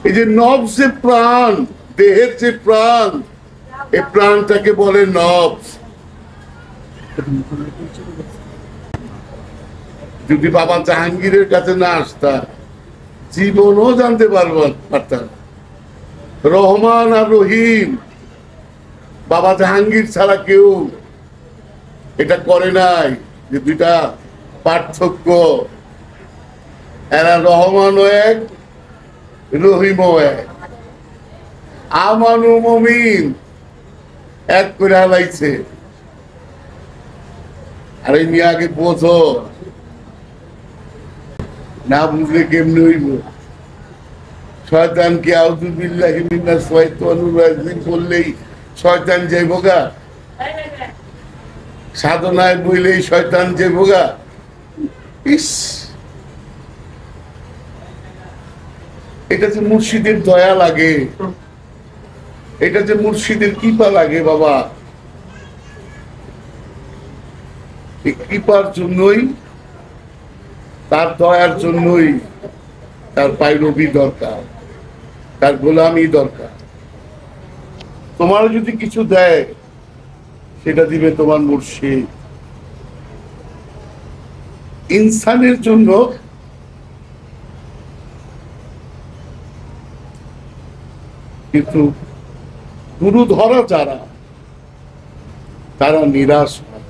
এই যে নবস যে প্রাণ, দেহের যে প্রাণ, এই প্রাণটাকে বলে নবস। যদি বাবা জাহাঙ্গীরের কাছে না আসতা জীবনও জানতে পারতাম রহমান আর রহিম। বাবা জাহাঙ্গীর ছাড়া কেউ এটা করে নাই যে দুইটা পার্থক্য, এরা রহমানও এক, রহিমও এক। আমানু মুমিন এক করে হালাইছে। আরে মিয়াকে বোঝো, না বুঝলে কেমনে হইব? শয়তানকে আউযু বিল্লাহি মিনাশ শাইতানির রাজিম বললেই শয়তান যাইবো গা, সাধনায় বইলেই শয়তান যাইবো গা। ইস, এটা যে মুর্শিদের দয়া লাগে, এটা যে মুর্শিদের কৃপা লাগে বাবা। এই কৃপার জন্যই, তার দয়ার জন্যই তার পায়রবি দরকার, তার গোলামি দরকার। তোমার যদি কিছু দেয় সেটা দিবে তোমার মুর্শিদ। ইনসানের জন্য কিন্তু গুরু ধরা যারা, তারা নিরাশ হয়।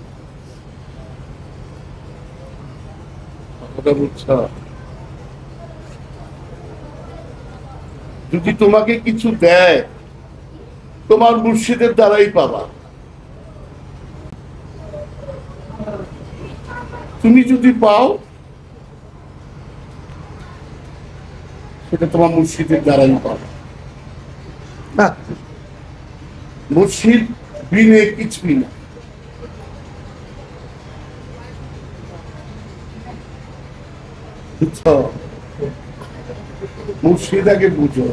কথা বুঝছ? যদি তোমাকে কিছু দেয় তোমার মুর্শিদের দ্বারাই পাবা। তুমি যদি পাও সেটা তোমার মুর্শিদের দ্বারাই পাবা। মুর্শিদ বিনে কিছুই না। বুঝছ? মুর্শিদ আগে বুঝো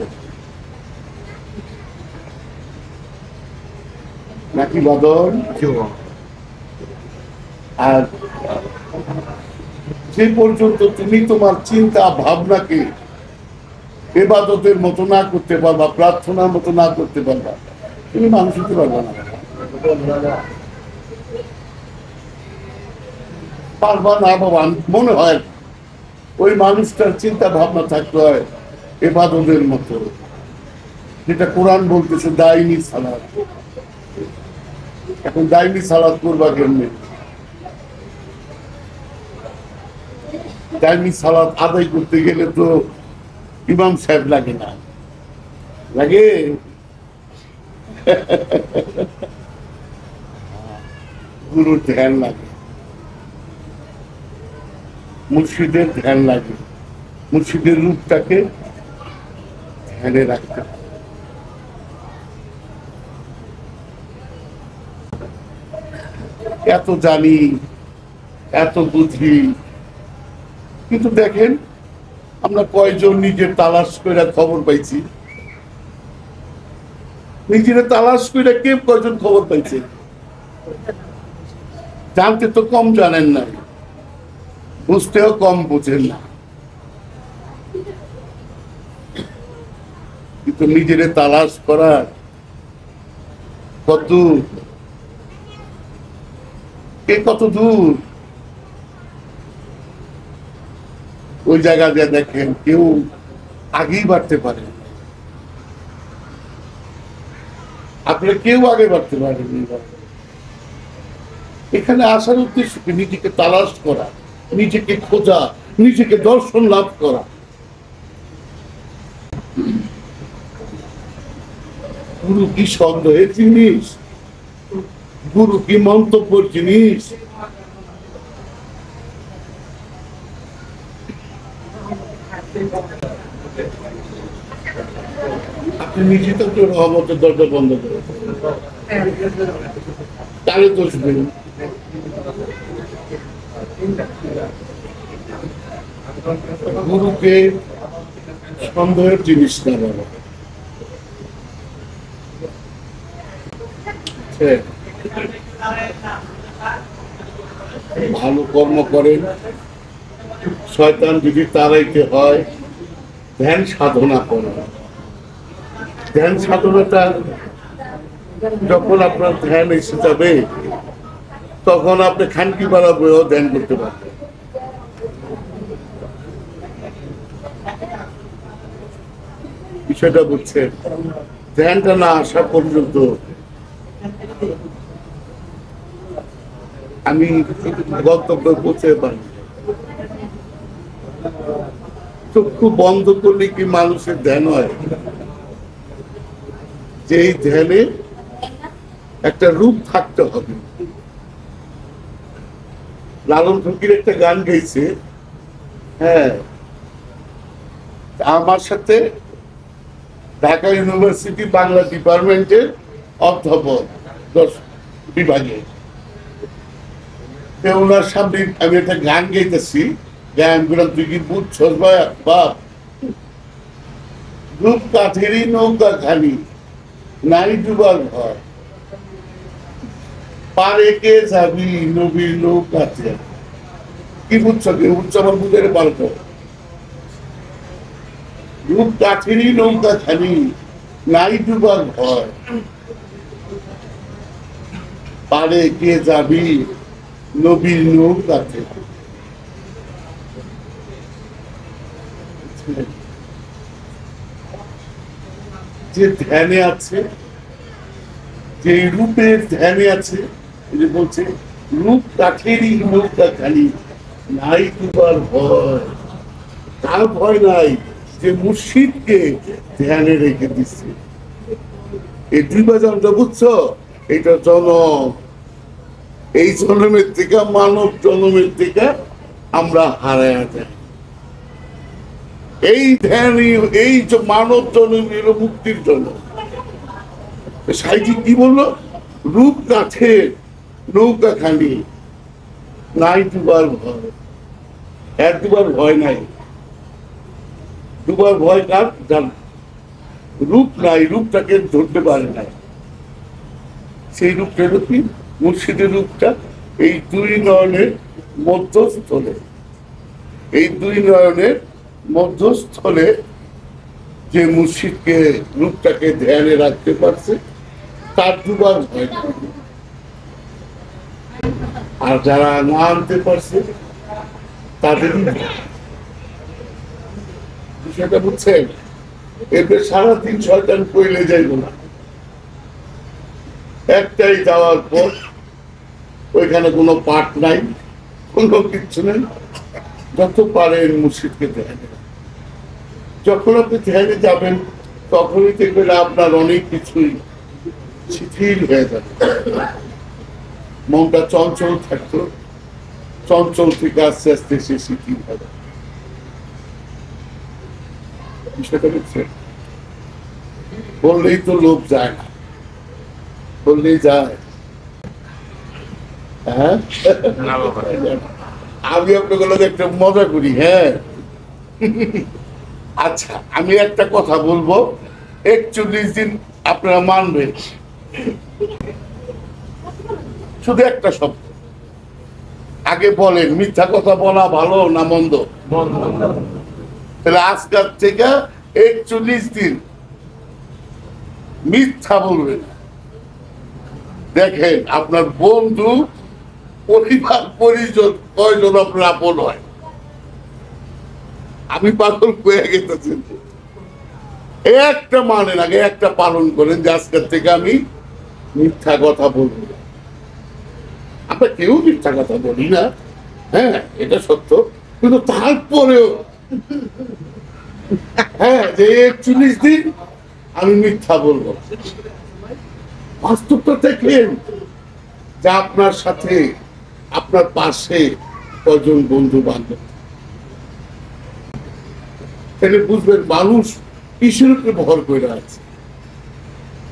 নাকি বদল? আর যে পর্যন্ত তুমি তোমার চিন্তা ভাবনাকে ইবাদতের মতো না করতে পারবা, প্রার্থনার মতো না করতে পারবা, তুমি মানুষ হতে পারবা না। পারবা না বাবা। মনে হয় ওই মানুষটার চিন্তা ভাবনা থাকতে হয় ইবাদতের মতো, যেটা কোরআন বলতেছে দাইমি সালাত। এখন দাইমি সালাত করবা কেমনে? দাইমি সালাত আদায় করতে গেলে তো ইমাম সাহেব লাগে না, লাগে? গুরুর ধ্যান লাগে, মুর্শিদের ধ্যান লাগে, মুর্শিদের রূপটাকে ধ্যানে রাখতে হবে। এত জানি, এত বুঝি, কিন্তু দেখেন আমরা কয়জন নিজের তালাশ করে খবর পাইছি? নিজের তালাশ করে কে কয়জন খবর পাইছে? জানতে তো কম জানেন না, বুঝতেও কম বুঝেন না, কিন্তু নিজের তালাশ করার কত কত দূর। ওই জায়গা দিয়ে দেখেন কেউ আগেই বাড়তে পারে, আপনারা কেউ আগে বাড়তে পারেন। এখানে আসার উদ্দেশ্য কি? নিজেকে তালাশ করা, নিজেকে খোঁজা, নিজেকে দর্শন লাভ করা। গুরু কি সন্দেহের জিনিস? গুরু কি মন্তব্যের জিনিস? আপনি নিজে তো রহমতের দরজা বন্ধ করে তাহলে দোষবেন। গুরুকে সন্দেহের জিনিস না বাবা। ভালো কর্ম করেন, শয়তান যদি তাড়াইতে হয় ধ্যান সাধনা করেন। ধ্যান সাধনাটা যখন আপনার ধ্যান এসে যাবে তখন আপনি খানকি পাড়া বইও ধ্যান করতে পারবেন। বিষয়টা বুঝছেন? ধ্যানটা না আসা পর্যন্ত আমি গন্তব্য পৌঁছে পারি। চক্ষু বন্ধ করলে কি মানুষের ধ্যান হয়? যে এই ধ্যানে একটা রূপ থাকতে হবে। লালন ফকির একটা গান গাইছে, হ্যাঁ, আমার সাথে ঢাকা ইউনিভার্সিটি বাংলা ডিপার্টমেন্টের অধ্যাপক বিভাগে, ওনার সামনে আমি একটা গান গাইতেছি, গান গুলো তুই কি বুঝছস বাপ, রূপ কাঠেরই নৌকা খানি নাই ডুবার ঘর, পারে কে যাবি নবীর নৌকাতে। কি বুঝছো? কি বুঝছো? আমার বুঝে পারতো। রূপ কাঠেরই নৌকা খানি নাই ডুবার ঘর, পারে কে যাবি নবীর নৌকাতে। যে ধ্যানে আছে, যে রূপের ধ্যানে আছে, বলছে রূপ কাঠেরই নৌকা খালি নাই ডুবার ভয়। তার ভয় নাই যে মুর্শিদকে ধ্যানে রেখে দিচ্ছে। এই দুই বাজানটা বুঝছো? এটা জনম, এই জন্মের থেকে মানব জন্মের থেকে আমরা হারায় যাই। এই ধ্যান, এই মানব জন্ম এলো মুক্তির জন্য। সাইজি কি বললো? রূপ কাঠের নৌকা খানি নাই ডুবার ভয়। এক দুবার ভয় নাই, দুবার ভয় কার? জান রূপ নাই, রূপটাকে ধরতে পারে নাই। সেই রূপটা হলো কি? মুর্শিদের রূপটা এই দুই নয়নের মধ্যস্থলে, এই দুই নয়নের মধ্যস্থলে যে মুর্শিদকে রূপটাকে ধ্যানে রাখতে পারছে তার দুবার ভয় না। আর যারা না আনতে পারছে তাদের বিষয়টা বুঝছেন? এবার সারাদিন শয়তান কইলে যাইব না, একটাই যাওয়ার পর ওইখানে কোনো পাঠ নাই, কোনো কিচ্ছু নেই। যত পারেন মুর্শিদকে ধ্যানে, যখন আপনি ধ্যানে যাবেন তখনই দেখবেন আপনার অনেক কিছুই শিথিল হয়ে যাবে। মনটা চঞ্চল থাকতো, চঞ্চল থেকে আস্তে আস্তে সে শিথিল হবে। বিষয়টা বুঝছেন? বললেই তো লোক যায় না, বললেই যায়। হ্যাঁ, আমি আপনাকে একটা মজা করি। হ্যাঁ, আচ্ছা, আমি একটা কথা বলবো, 41 দিন আপনারা মানবেন, শুধু একটা শব্দ। আগে বলেন, মিথ্যা কথা বলা ভালো না মন্দ? তাহলে আজকাল থেকে 41 দিন মিথ্যা বলবেন। দেখেন আপনার বন্ধু, পরিবার, পরিজন কয়জন আপনার আপন হয়। আমি পাগল হয়ে গেছি, একটা মানেন, আগে একটা পালন করেন যে আজকের থেকে আমি মিথ্যা কথা বলবো। আমরা কেউ মিথ্যা কথা বলি না, হ্যাঁ, এটা সত্য, কিন্তু তারপরেও হ্যাঁ, যে 41 দিন আমি মিথ্যা বলবো। বাস্তবটা দেখলেন যে আপনার সাথে, আপনার পাশে কজন বন্ধু বান্ধব, তাহলে বুঝবেন মানুষ কিসের উপরে ভর করে আছে।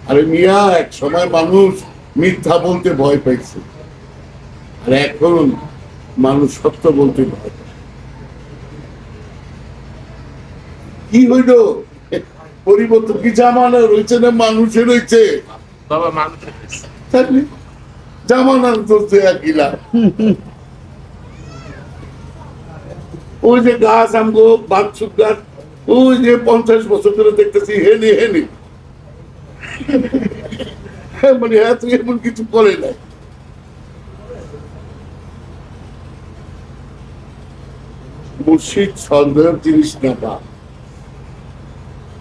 আরে মিয়া, এক সময় মানুষ মিথ্যা বলতে ভয় পাইছে, আর এখন মানুষ সত্য বলতে ভয় পায়। কি হইল? পরিবর্তন কি জামানা রয়েছে না মানুষের রয়েছে? জামানার চলছে একইলা। ওই যে গাছ আমগো বাচ্চুক গাছ, ওই যে 50 বছর ধরে দেখতেছি হেনে হেনে, মানে এত এমন কিছু করে নাই। মুর্শিদ সন্দেহের জিনিস না বা,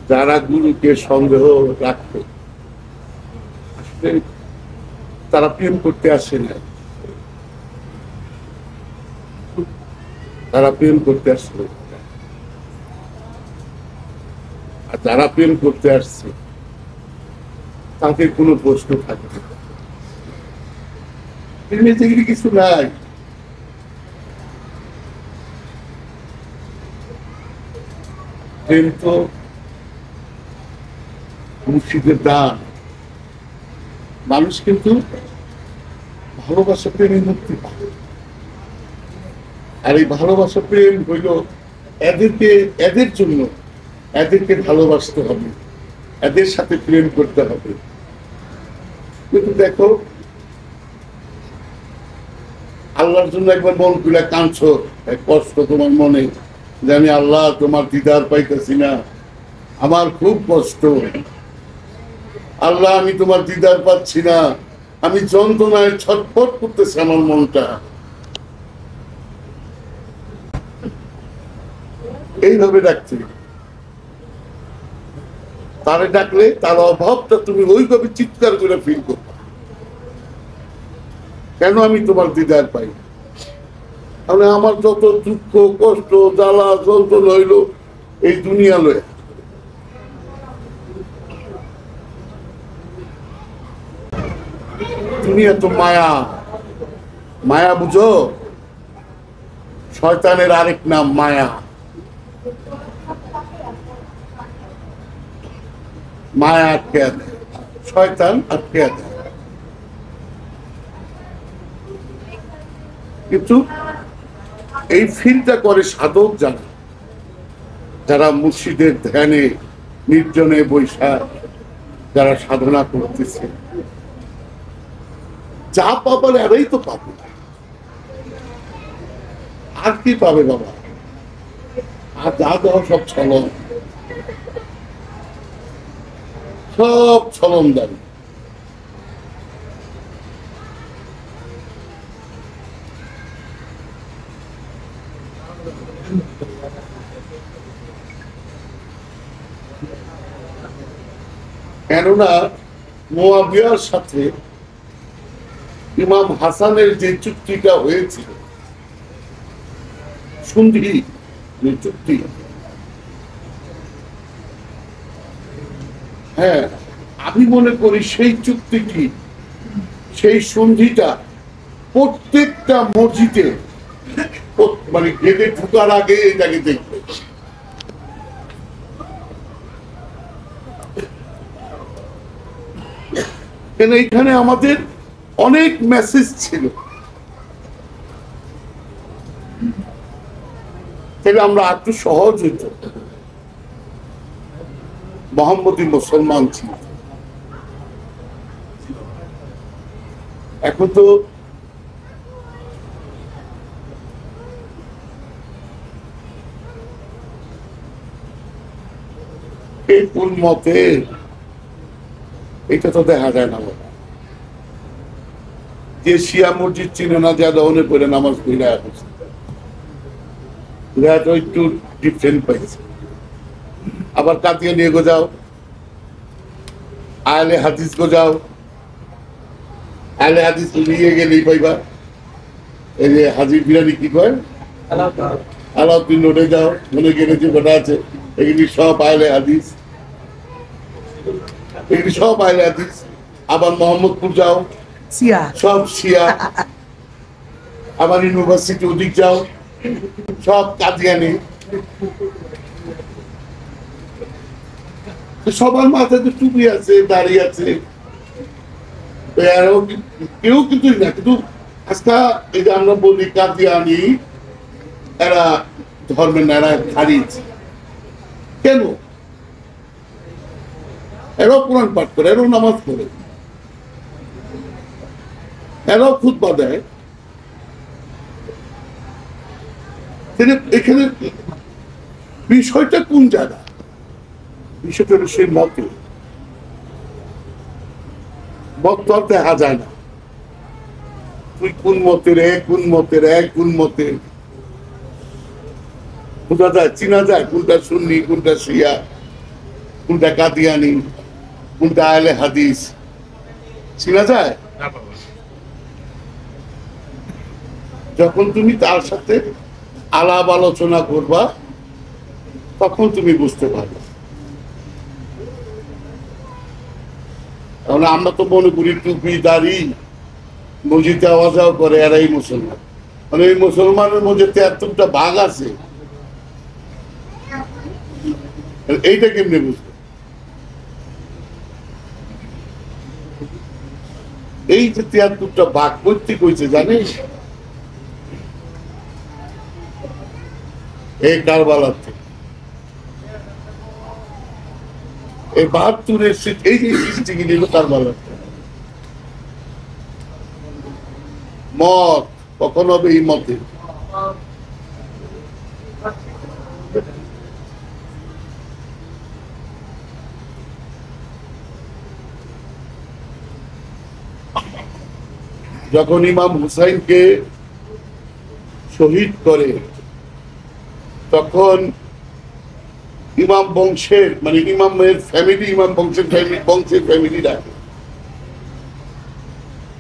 যারা গুরুকে সন্দেহ রাখবে আসলে তারা প্রেম করতে আসে না, তারা প্রেম করতে আসছে। আর যারা প্রেম করতে আসছে তাদের কোনো প্রশ্ন থাকে না, প্রেমে যেগুলি কিছু নাই। প্রেম তো মুর্শিদের দান। মানুষ কিন্তু ভালোবাসা প্রেমে মুক্তি পায়। আর এই ভালোবাসা প্রেম হইল এদের জন্য, এদেরকে ভালোবাসতে হবে, এদের সাথে প্রেম করতে হবে। কিন্তু দেখো, আল্লাহর জন্য একবার মন খুলে কাঁদছো, কষ্ট তোমার মনে, যে আমি আল্লাহ তোমার দিদার পাইতেছি না, আমার খুব কষ্ট, আল্লাহ আমি তোমার দিদার পাচ্ছি না, আমি যন্ত্রণায় ছটফট করতেছি আমার মনটা। এইভাবে ডাকতে, তারে ডাকলে তার অভাবটা তুমি ওইভাবে চিৎকার করে ফিল করবে, কেন আমি তোমার দিদার পাই। তাহলে আমার যত দুঃখ কষ্ট জ্বালা যন্ত্রণা হইল এই দুনিয়া লয়ে, দুনিয়া তো মায়া, মায়া বুঝো, শয়তানের আরেক নাম মায়া। মায়া আটকে দেয়, শয়তান আটকে দেয়। কিন্তু এই ফিলটা করে সাধক যারা, যারা মুর্শিদের ধ্যানে নির্জনে বৈশা যারা সাধনা করতেছে, যা পাবার এরাই তো পাবে, আর কি পাবে বাবা? আর যা দেওয়া সব ছলন, সব ছলনদারি। কেননা মুয়াবিয়ার সাথে ইমাম হাসানের যে চুক্তিটা হয়েছিল, সন্ধি চুক্তি, হ্যাঁ আমি মনে করি সেই চুক্তিটি, সেই সন্ধিটা প্রত্যেকটা মসজিদে মানে গেটে ঢুকার আগে এটাকে দেখবে। কেন এখানে আমাদের অনেক মেসেজ ছিল, তাহলে আমরা একটু সহজ হইত, মোহাম্মদী মুসলমান ছিল। এখন তো এই কোন মতে এটা তো দেখা যায় না। যে শিয়া মসজিদ চিনে না, যা দহনে করে নামাজ পড়ে একটু ডিফারেন্ট পাইছে। আবার কাতিয়া নিয়ে গো যাও, আহলে হাদিস গো যাও, আহলে হাদিস নিয়ে গেলেই পাইবা। এই যে হাজির বিরানি কি কয়, আলাউদ্দিন রোডে যাও, মনে গেলে যে গোটা আছে, এগুলি সব আহলে হাদিস, এগুলি সব আহলে হাদিস। আবার মোহাম্মদপুর যাও, সব শিয়া। আবার ইউনিভার্সিটি ওদিক যাও, সব কাদিয়ানি। সবার মাথায় তো টুপি আছে, দাড়ি আছে, কেউ কিছুই না। কিন্তু আজকে এই যে আমরা বলি কাদিয়ানি, এরা ধর্মের না, এরা হারিয়েছে কেন? এরাও কোরআন পাঠ করে, এরাও নামাজ পড়ে, এরাও খুতবা দেয়। এখানে বিষয়টা কোন জায়গা? বিষয়টা হলো সেই মতে মত তো আর দেখা যায় না। তুই কোন মতের কোন মতের কোন মতের বোঝা যায়, চিনা যায় কোনটা সুন্নি, কোনটা শিয়া, কোনটা কাদিয়ানি, কোনটা আহলে হাদিস, চিনা যায়। যখন তুমি তার সাথে আলাপ আলোচনা করবা তখন তুমি বুঝতে পারবে। কারণ আমরা তো মনে করি টুপি দাড়ি মসজিদে আওয়া যাওয়া করে এরাই মুসলমান, মানে এই মুসলমানের মধ্যে 73টা ভাগ আছে, এইটা কেমনে বুঝবে? এই যে 73টা ভাগ করতে কইছে জানিস এই কারবালার থেকে, এই 72-এর এই যে সৃষ্টি নিল কারবালার থেকে। মত কখন হবে এই মতে? যখন ইমাম হুসাইনকে শহীদ করে তখন ইমাম বংশের মানে ইমামের ফ্যামিলি, ইমাম বংশের ফ্যামিলি ডাকে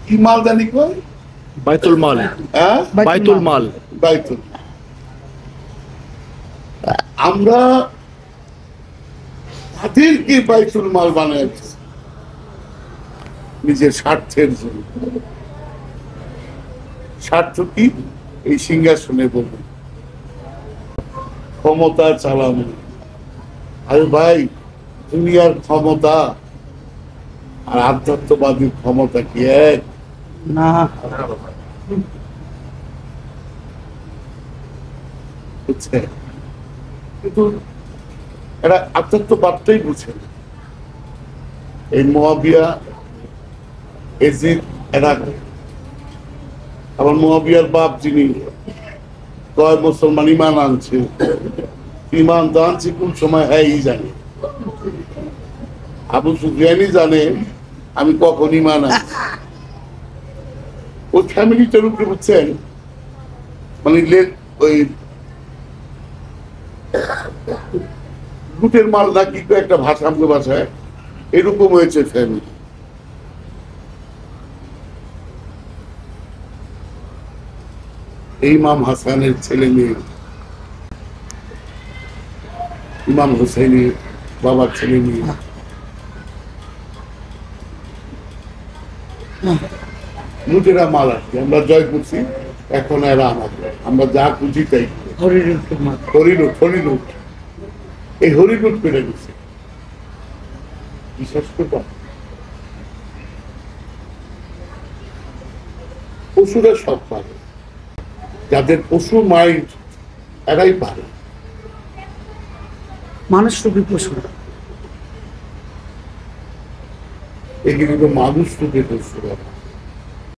কি মাল জানি কয় বাইতুল মাল। হ্যাঁ, বাইতুল মাল। বাইতুল। আমরা তাদেরকে বাইতুল মাল বানাইছি নিজের স্বার্থের জন্য। স্বার্থ কি? এই সিংহাসনে বলবেন ক্ষমতা চালানো। আরে ভাই, দুনিয়ার ক্ষমতা আর আধ্যাত্মবাদীর ক্ষমতা কি এক না? বুঝছে? কিন্তু এরা আধ্যাত্মবাদটাই বুঝে না। এই মুয়াবিয়া, এজিদ, এরা আবার মুয়াবিয়ার বাপ যিনি কয় মুসলমান ইমান আনছে, ইমান তো আনছে কোন সময়, হ্যাঁ ই জানে, আবু সুফিয়ানই জানে আমি কখন ইমান আনছি। ওই ফ্যামিলিটার উপরে বুঝছেন মানে ওই লুটের মাল না কি একটা ভাষা, আমাকে ভাষায় এরকম হয়েছে ফ্যামিলি। ইমাম হাসানের ছেলে মেয়ে, ইমাম হুসাইনের বাবার ছেলে মেয়ে, লুটেরা মাল আসছে। আমরা জয় করছি, এখন এরা আমাদের, আমরা যা খুঁজি তাই হরিলুট, এই হরিলুট পেরে গেছে। বিশ্বাস করবা পশুরা সব পারে, যাদের পশু মাইন্ড এরাই পারে। মানুষ রূপী পশু। এগুলো মানুষ রূপে পশুরা